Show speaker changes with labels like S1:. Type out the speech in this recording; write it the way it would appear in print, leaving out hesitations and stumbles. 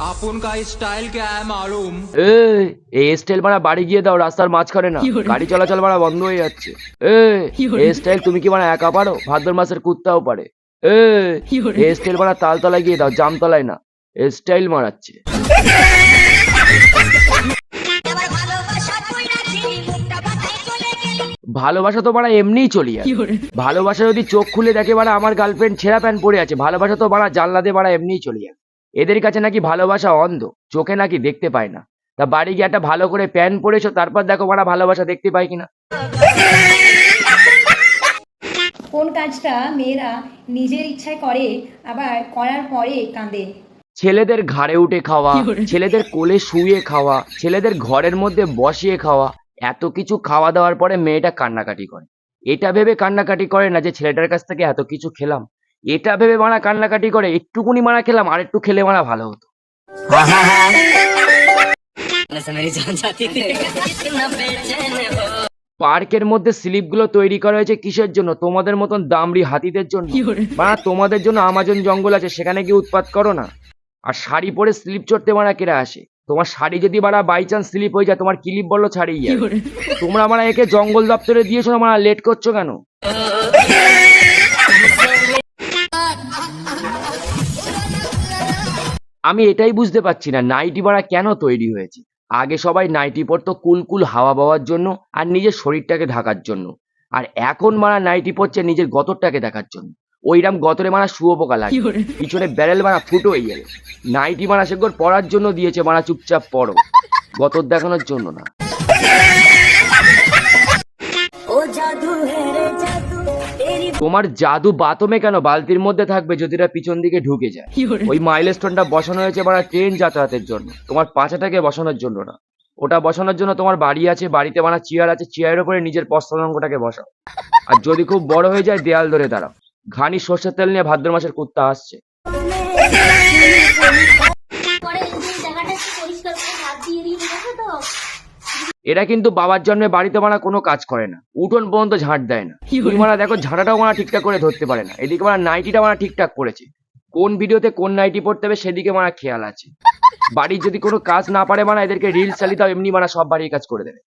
S1: आप उनका स्टाइल क्या है मालूम?
S2: এই স্টাইল মারা বাড়ি গিয়ে দাও, রাস্তার মাঝখানে না, গাড়ি চলাচল মারা বন্ধ হয়ে যাচ্ছে। এই স্টাইল তুমি কি মারা একা পারো? ভাদ্র মাসের কুত্তাও পারে। এই স্টাইল মারা তালতলায় গিয়ে দাও, জামতলায় না। স্টাইল মারাচ্ছে। ভালোবাসা তো মারা এমনিই চলি যায়। ভালোবাসা যদি চোখ খুলে দেখে মারা আমার গার্লফ্রেন্ড ছেঁড়া প্যান্ট পরে আছে, ভালোবাসা তো মারা জানলা দিয়ে মারা এমনিই চলে যায়। এদের কাছে নাকি ভালোবাসা অন্ধ, চোখে নাকি দেখতে পায় না। তা বাড়ি গিয়ে একটা ভালো করে প্যান্ট পরেছো, তারপর দেখো মারা ভালোবাসা দেখতে পায় কিনা।
S3: কোন কাজটা মেয়েরা নিজের ইচ্ছায় করে আবার করার পরে কাঁদে?
S2: ছেলেদের ঘাড়ে উঠে খাওয়া, ছেলেদের কোলে শুয়ে খাওয়া, ছেলেদের ঘরের মধ্যে বসিয়ে খাওয়া, এত কিছু খাওয়া দাওয়ার পরে মেয়েটা কান্নাকাটি করে। এটা ভেবে কান্নাকাটি করে না যে ছেলেটার কাছ থেকে এত কিছু খেলাম, এটা ভেবে মারা কান্নাকাটি করে একটুকুনি মারা খেলাম, আর একটু খেলে মারা ভালো হতো। পার্কের মধ্যে স্লিপগুলো তৈরি করা হয়েছে কিসের জন্য? তোমাদের মতন দামড়ি হাতিদের জন্য। মারা তোমাদের জন্য আমাজন জঙ্গল আছে, সেখানে গিয়ে উৎপাত করো না। আর শাড়ি পরে স্লিপ চড়তে মারা কেরা আসে? তোমার শাড়ি যদি মারা বাই চান্স স্লিপ হয়ে যায়, তোমার ক্লিপ বললো ছাড়িয়ে যাবে। তোমরা মারা একে জঙ্গল দপ্তরে দিয়েছো না, মারা লেট করছো কেন? আমি এটাই বুঝতে পারছি না নাইটি মারা কেন তৈরি হয়েছে। আগে সবাই নাইটি পরতো কুলকুল হাওয়া পাওয়ার জন্য আর নিজের শরীরটাকে ঢাকার জন্য, আর এখন মারা নাইটি পরছে নিজের গতরটাকে দেখার জন্য। ওইরাম গতরে মারা শুয়োপোকা লাগে, পিছনে ব্যারেল মারা ফুটো হয়ে যাবে। নাইটি মারা সেগুলো পরার জন্য দিয়েছে, মারা চুপচাপ পরো, গতর দেখানোর জন্য না। তোমার জাদু বাথরুমে কেন বালতির মধ্যে থাকবে যদি এটা পিছন দিকে ঢুকে যায়? ওই মাইলস্টোনটা বসানো হয়েছে মারা ট্রেন যাতায়াতের জন্য, তোমার পাছাটাকে বসানোর জন্য না। ওটা বসানোর জন্য তোমার বাড়ি আছে, বাড়িতে মারা চেয়ার আছে, চেয়ারের উপরে নিজের পশ্চাঙ্গটাকে বসাও। আর যদি খুব বড় হয়ে যায় দেয়াল ধরে দাঁড়াও। ঘানি সর্ষের তেল নিয়ে ভাদ্র মাসের কুত্তা আসছে। এরা কিন্তু বাবার জন্মে বাড়িতে মারা কোনো কাজ করে না, উঠোন পর্যন্ত ঝাঁট দেয় না। তুমি মারা দেখো ঝাঁটাটাও মারা ঠিকঠাক করে ধরতে পারে না। এদিকে মারা নাইটিটা মারা ঠিকঠাক করেছে, কোন ভিডিওতে কোন নাইটি পড়তে হবে সেদিকে মারা খেয়াল আছে। বাড়ির যদি কোনো কাজ না পারে মারা এদেরকে রিলস চালিয়ে দাও, এমনি মারা সব বাড়ির কাজ করে দেবে।